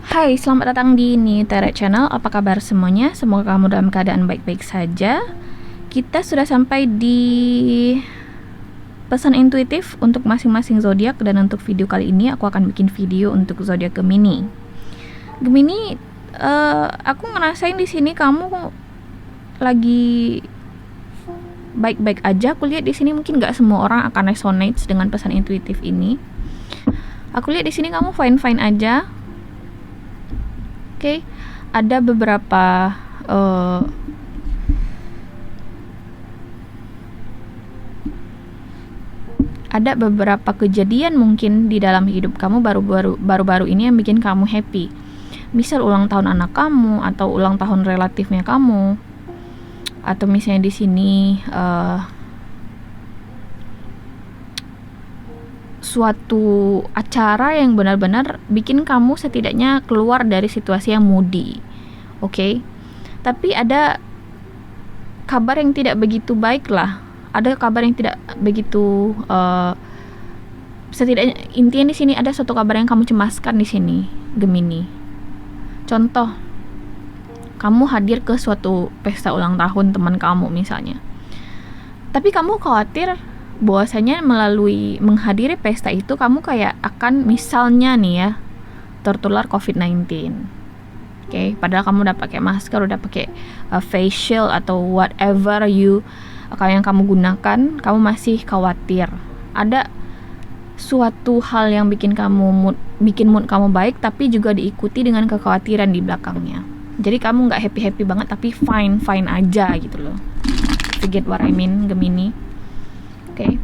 Hai, selamat datang di Niteret Channel. Apa kabar semuanya? Semoga kamu dalam keadaan baik-baik saja. Kita sudah sampai di pesan intuitif untuk masing-masing zodiak, dan untuk video kali ini aku akan bikin video untuk zodiak Gemini. Gemini, aku ngerasain di sini kamu lagi baik-baik aja. Aku lihat di sini mungkin nggak semua orang akan resonate dengan pesan intuitif ini. Aku lihat di sini kamu fine-fine aja. Oke, ada beberapa kejadian mungkin di dalam hidup kamu baru-baru ini yang bikin kamu happy. Misal ulang tahun anak kamu, atau ulang tahun relatifnya kamu, atau misalnya di sini suatu acara yang benar-benar bikin kamu setidaknya keluar dari situasi yang moody. Oke? Tapi ada kabar yang tidak begitu baik lah. Ada kabar yang tidak begitu setidaknya intinya di sini ada suatu kabar yang kamu cemaskan di sini, Gemini. Contoh, kamu hadir ke suatu pesta ulang tahun teman kamu misalnya. Tapi kamu khawatir bahwasanya melalui menghadiri pesta itu kamu kayak akan misalnya nih ya tertular COVID-19. Oke, padahal kamu udah pakai masker, udah pakai face shield atau whatever yang kamu gunakan, kamu masih khawatir. Ada suatu hal yang bikin mood kamu baik, tapi juga diikuti dengan kekhawatiran di belakangnya. Jadi kamu nggak happy banget, tapi fine aja gitu loh. You get what I mean, Gemini? Oke.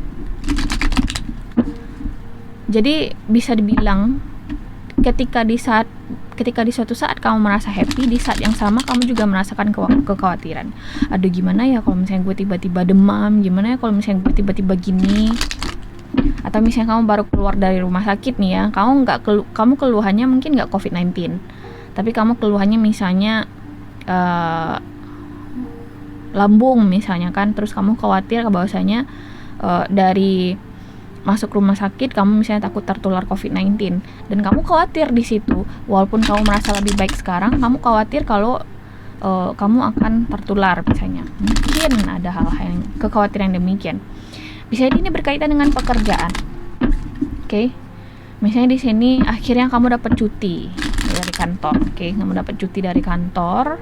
Jadi bisa dibilang ketika di suatu saat kamu merasa happy, di saat yang sama kamu juga merasakan kekhawatiran. Aduh, gimana ya kalau misalnya gue tiba-tiba demam, gimana ya kalau misalnya gue tiba-tiba gini. Atau misalnya kamu baru keluar dari rumah sakit nih ya, kamu keluhannya mungkin nggak COVID-19, tapi kamu keluhannya misalnya lambung misalnya kan, terus kamu khawatir bahwasanya dari masuk rumah sakit kamu misalnya takut tertular COVID-19, dan kamu khawatir di situ, walaupun kamu merasa lebih baik sekarang, kamu khawatir kalau kamu akan tertular misalnya. Mungkin ada hal-hal yang kekhawatiran demikian. Bisa ini berkaitan dengan pekerjaan. Oke. Misalnya di sini akhirnya kamu dapat cuti dari kantor. Oke, kamu dapat cuti dari kantor.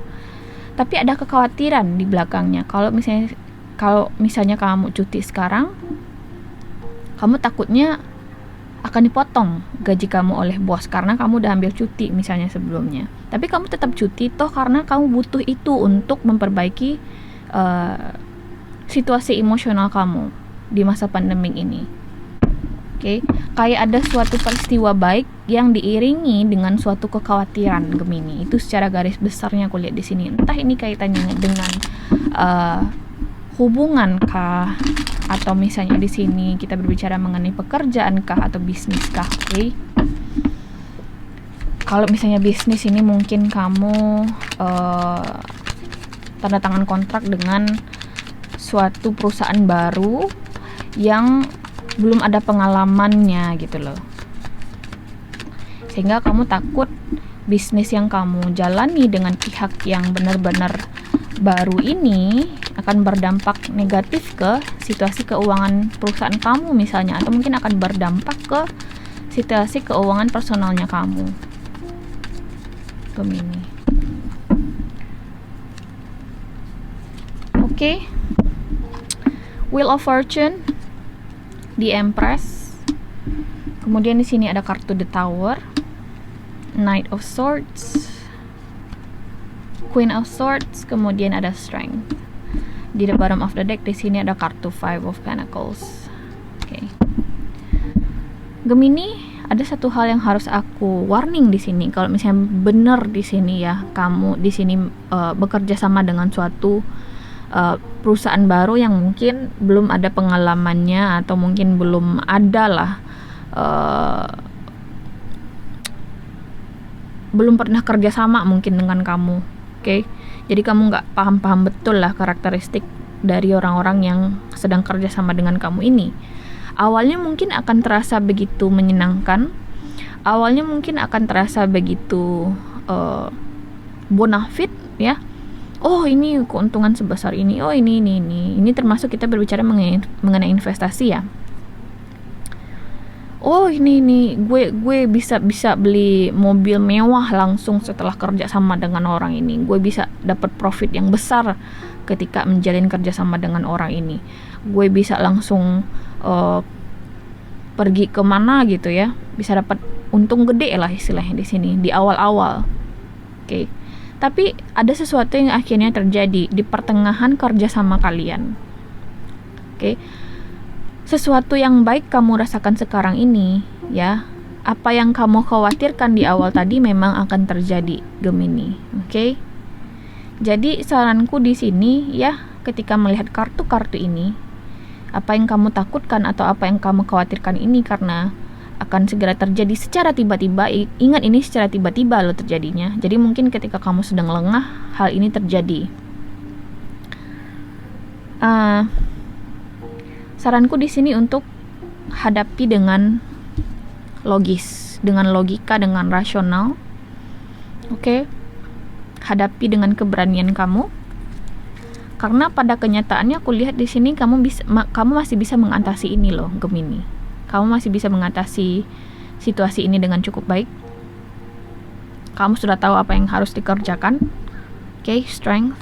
Tapi ada kekhawatiran di belakangnya. Kalau misalnya kamu cuti sekarang, kamu takutnya akan dipotong gaji kamu oleh bos karena kamu udah ambil cuti misalnya sebelumnya. Tapi kamu tetap cuti toh karena kamu butuh itu untuk memperbaiki situasi emosional kamu di masa pandemi ini. Oke, kayak ada suatu peristiwa baik yang diiringi dengan suatu kekhawatiran, Gemini. Itu secara garis besarnya aku lihat di sini. Entah ini kaitannya dengan hubungan kah, atau misalnya di sini kita berbicara mengenai pekerjaan kah atau bisnis kah. Oke. Kalau misalnya bisnis ini mungkin kamu tanda tangan kontrak dengan suatu perusahaan baru yang belum ada pengalamannya gitu loh, sehingga kamu takut bisnis yang kamu jalani dengan pihak yang benar-benar baru ini akan berdampak negatif ke situasi keuangan perusahaan kamu misalnya, atau mungkin akan berdampak ke situasi keuangan personalnya kamu, Gemini. Oke. Wheel of Fortune, The Empress. Kemudian di sini ada kartu The Tower, Knight of Swords, Queen of Swords, kemudian ada Strength. Di the bottom of the deck di sini ada kartu Five of Pentacles. Oke. Gemini, ada satu hal yang harus aku warning di sini. Kalau misalnya benar di sini ya, kamu di sini bekerja sama dengan suatu perusahaan baru yang mungkin belum ada pengalamannya, atau mungkin belum ada lah belum pernah kerja sama mungkin dengan kamu. Oke. Jadi kamu nggak paham betul lah karakteristik dari orang-orang yang sedang kerja sama dengan kamu ini. Awalnya mungkin akan terasa begitu menyenangkan, awalnya mungkin akan terasa begitu bonafit ya. Oh, ini keuntungan sebesar ini. Oh, ini termasuk kita berbicara mengenai investasi ya. Oh, ini gue bisa beli mobil mewah langsung setelah kerja sama dengan orang ini. Gue bisa dapat profit yang besar ketika menjalin kerja sama dengan orang ini. Gue bisa langsung pergi kemana gitu ya, bisa dapat untung gede lah istilahnya di sini di awal-awal. Oke. Tapi ada sesuatu yang akhirnya terjadi di pertengahan kerja sama kalian. Oke. Sesuatu yang baik kamu rasakan sekarang ini ya, apa yang kamu khawatirkan di awal tadi memang akan terjadi, Gemini. Oke. Jadi saranku di sini ya, ketika melihat kartu-kartu ini, apa yang kamu takutkan atau apa yang kamu khawatirkan ini karena akan segera terjadi secara tiba-tiba. Ingat, ini secara tiba-tiba loh terjadinya. Jadi mungkin ketika kamu sedang lengah, hal ini terjadi. Saranku di sini untuk hadapi dengan logis, dengan logika, dengan rasional. Oke. Hadapi dengan keberanian kamu. Karena pada kenyataannya aku lihat di sini kamu masih bisa mengatasi ini loh, Gemini. Kamu masih bisa mengatasi situasi ini dengan cukup baik. Kamu sudah tahu apa yang harus dikerjakan. Oke, strength.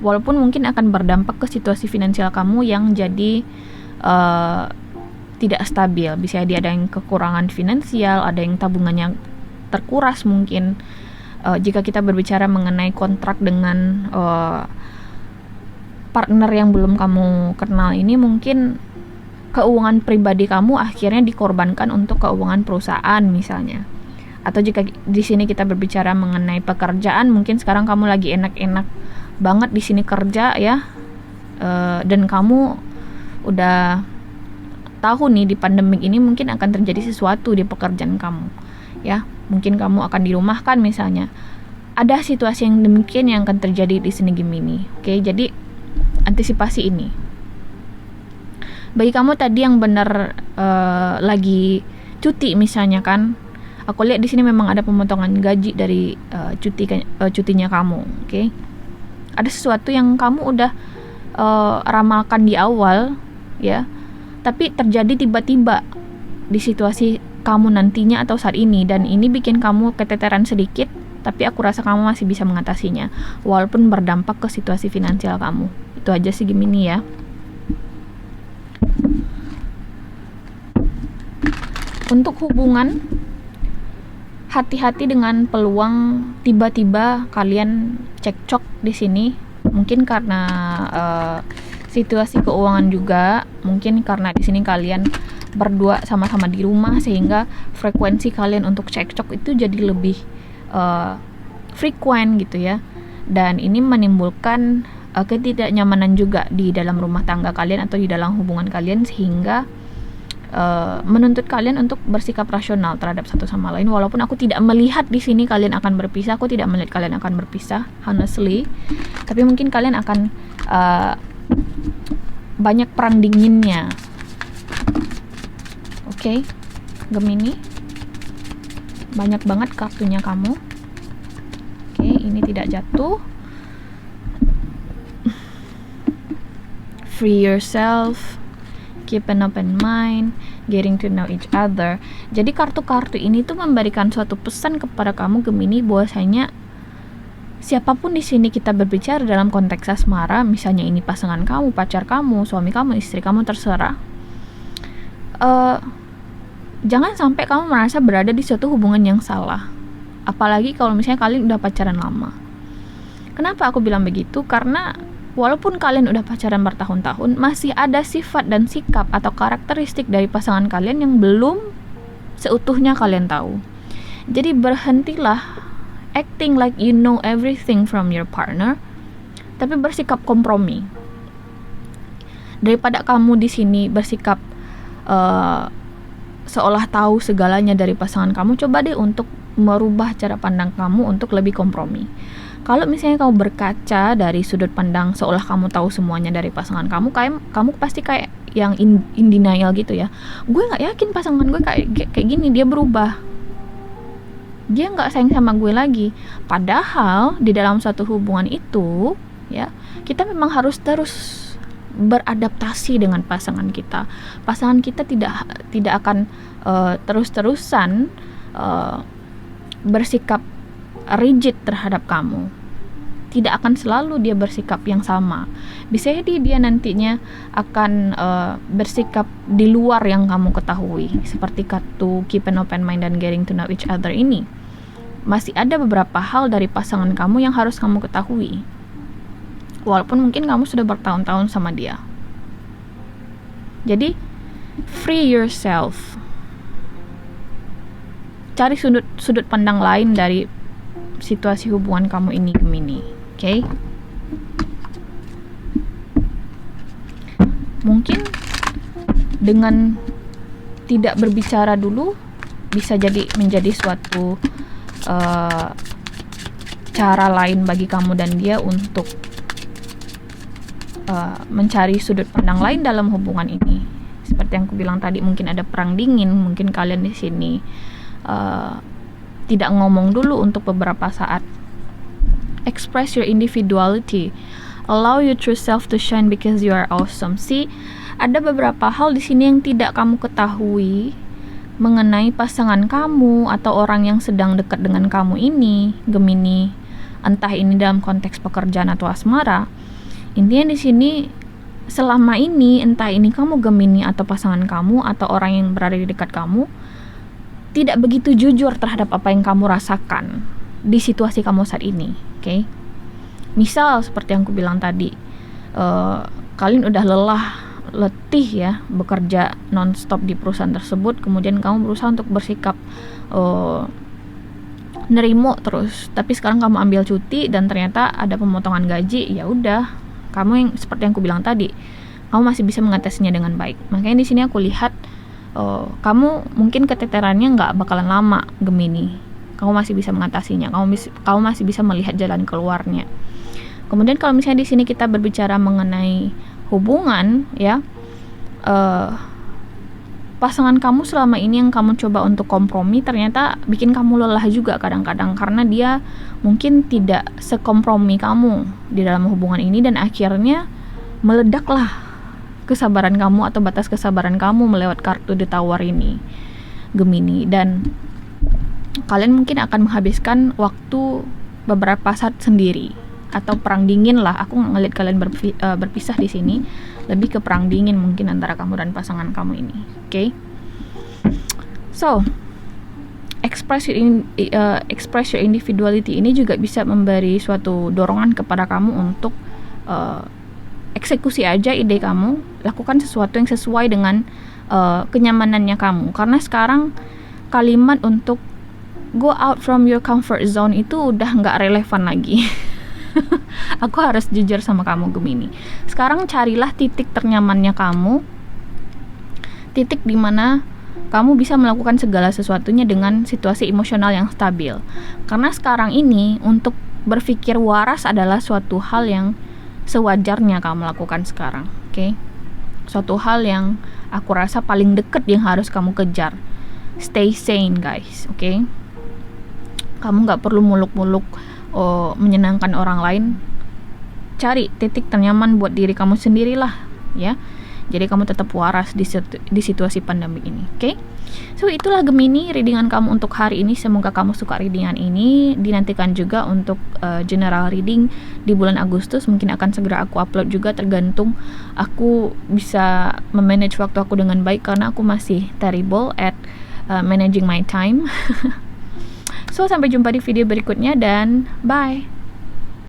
Walaupun mungkin akan berdampak ke situasi finansial kamu yang jadi tidak stabil. Bisa ada yang kekurangan finansial, ada yang tabungannya terkuras mungkin. Jika kita berbicara mengenai kontrak dengan partner yang belum kamu kenal ini, mungkin keuangan pribadi kamu akhirnya dikorbankan untuk keuangan perusahaan misalnya. Atau jika di sini kita berbicara mengenai pekerjaan, mungkin sekarang kamu lagi enak-enak banget di sini kerja ya, dan kamu udah tahu nih di pandemik ini mungkin akan terjadi sesuatu di pekerjaan kamu ya. Mungkin kamu akan dirumahkan misalnya. Ada situasi yang demikian yang akan terjadi di sini, Gemini. Oke, jadi antisipasi ini. Bagi kamu tadi yang benar lagi cuti misalnya kan, aku lihat di sini memang ada pemotongan gaji dari cutinya kamu. Oke. Ada sesuatu yang kamu udah ramalkan di awal ya, tapi terjadi tiba-tiba di situasi kamu nantinya atau saat ini, dan ini bikin kamu keteteran sedikit, tapi aku rasa kamu masih bisa mengatasinya walaupun berdampak ke situasi finansial kamu. Itu aja sih, Gemini ya. Untuk hubungan, hati-hati dengan peluang tiba-tiba kalian cekcok di sini. Mungkin karena situasi keuangan juga, mungkin karena di sini kalian berdua sama-sama di rumah sehingga frekuensi kalian untuk cekcok itu jadi lebih frekuen gitu ya. Dan ini menimbulkan ketidaknyamanan juga di dalam rumah tangga kalian atau di dalam hubungan kalian, sehingga menuntut kalian untuk bersikap rasional terhadap satu sama lain. Walaupun aku tidak melihat di sini kalian akan berpisah, aku tidak melihat kalian akan berpisah, honestly. Tapi mungkin kalian akan banyak perang dinginnya. Oke, Gemini, banyak banget kartunya kamu. Oke, ini tidak jatuh. Free yourself. Keep an open mind, getting to know each other. Jadi kartu-kartu ini tuh memberikan suatu pesan kepada kamu, Gemini, bahwasanya siapapun di sini kita berbicara dalam konteks asmara, misalnya ini pasangan kamu, pacar kamu, suami kamu, istri kamu, terserah. Jangan sampai kamu merasa berada di suatu hubungan yang salah. Apalagi kalau misalnya kalian udah pacaran lama. Kenapa aku bilang begitu? Karena walaupun kalian udah pacaran bertahun-tahun, masih ada sifat dan sikap atau karakteristik dari pasangan kalian yang belum seutuhnya kalian tahu. Jadi berhentilah acting like you know everything from your partner, tapi bersikap kompromi. Daripada kamu di sini bersikap seolah tahu segalanya dari pasangan kamu, coba deh untuk merubah cara pandang kamu untuk lebih kompromi. Kalau misalnya kamu berkaca dari sudut pandang seolah kamu tahu semuanya dari pasangan kamu, kamu pasti kayak yang in denial gitu ya. Gue nggak yakin pasangan gue kayak gini, dia berubah, dia nggak sayang sama gue lagi. Padahal di dalam suatu hubungan itu ya, kita memang harus terus beradaptasi dengan pasangan kita. Pasangan kita tidak akan terus-terusan bersikap rigid terhadap kamu. Tidak akan selalu dia bersikap yang sama. Bisa jadi dia nantinya akan bersikap di luar yang kamu ketahui. Seperti kartu keep an open mind dan getting to know each other ini. Masih ada beberapa hal dari pasangan kamu yang harus kamu ketahui. Walaupun mungkin kamu sudah bertahun-tahun sama dia. Jadi, free yourself. Cari sudut pandang lain dari situasi hubungan kamu ini, Gemini. Okay? Mungkin dengan tidak berbicara dulu bisa menjadi suatu cara lain bagi kamu dan dia untuk mencari sudut pandang lain dalam hubungan ini. Seperti yang aku bilang tadi, mungkin ada perang dingin, mungkin kalian di sini tidak ngomong dulu untuk beberapa saat. Express your individuality. Allow your true self to shine because you are awesome. See, ada beberapa hal di sini yang tidak kamu ketahui mengenai pasangan kamu atau orang yang sedang dekat dengan kamu ini, Gemini. Entah ini dalam konteks pekerjaan atau asmara. Intinya di sini, selama ini entah ini kamu Gemini atau pasangan kamu atau orang yang berada di dekat kamu tidak begitu jujur terhadap apa yang kamu rasakan di situasi kamu saat ini. Okay? Misal seperti yang aku bilang tadi, kalian udah letih ya bekerja nonstop di perusahaan tersebut, kemudian kamu berusaha untuk bersikap nerimo terus, tapi sekarang kamu ambil cuti dan ternyata ada pemotongan gaji. Ya udah, kamu yang seperti yang aku bilang tadi, kamu masih bisa mengatasinya dengan baik. Makanya di sini aku lihat kamu mungkin keteterannya nggak bakalan lama, Gemini. Kamu masih bisa mengatasinya, kamu masih bisa melihat jalan keluarnya. Kemudian kalau misalnya di sini kita berbicara mengenai hubungan, ya, pasangan kamu selama ini yang kamu coba untuk kompromi ternyata bikin kamu lelah juga kadang-kadang, karena dia mungkin tidak sekompromi kamu di dalam hubungan ini dan akhirnya meledaklah kesabaran kamu atau batas kesabaran kamu melewat kartu The Tower ini, Gemini. Dan kalian mungkin akan menghabiskan waktu beberapa saat sendiri atau perang dingin lah. Aku ngeliat kalian berpisah di sini, lebih ke perang dingin mungkin antara kamu dan pasangan kamu ini. Okay? So, express your individuality ini juga bisa memberi suatu dorongan kepada kamu untuk eksekusi aja ide kamu, lakukan sesuatu yang sesuai dengan kenyamanannya kamu. Karena sekarang kalimat untuk go out from your comfort zone itu udah nggak relevan lagi. Aku harus jujur sama kamu, Gemini. Sekarang carilah titik ternyamannya kamu, titik dimana kamu bisa melakukan segala sesuatunya dengan situasi emosional yang stabil. Karena sekarang ini untuk berpikir waras adalah suatu hal yang sewajarnya kamu lakukan sekarang. Okay? Suatu hal yang aku rasa paling deket yang harus kamu kejar. Stay sane, guys. Okay? Kamu nggak perlu muluk-muluk menyenangkan orang lain. Cari titik ternyaman buat diri kamu sendirilah, ya. Jadi kamu tetap waras di situasi pandemi ini. Okay? So itulah Gemini, readingan kamu untuk hari ini. Semoga kamu suka readingan ini. Dinantikan juga untuk general reading di bulan Agustus. Mungkin akan segera aku upload juga, tergantung aku bisa memanage waktu aku dengan baik, karena aku masih terrible at managing my time. So, sampai jumpa di video berikutnya dan bye.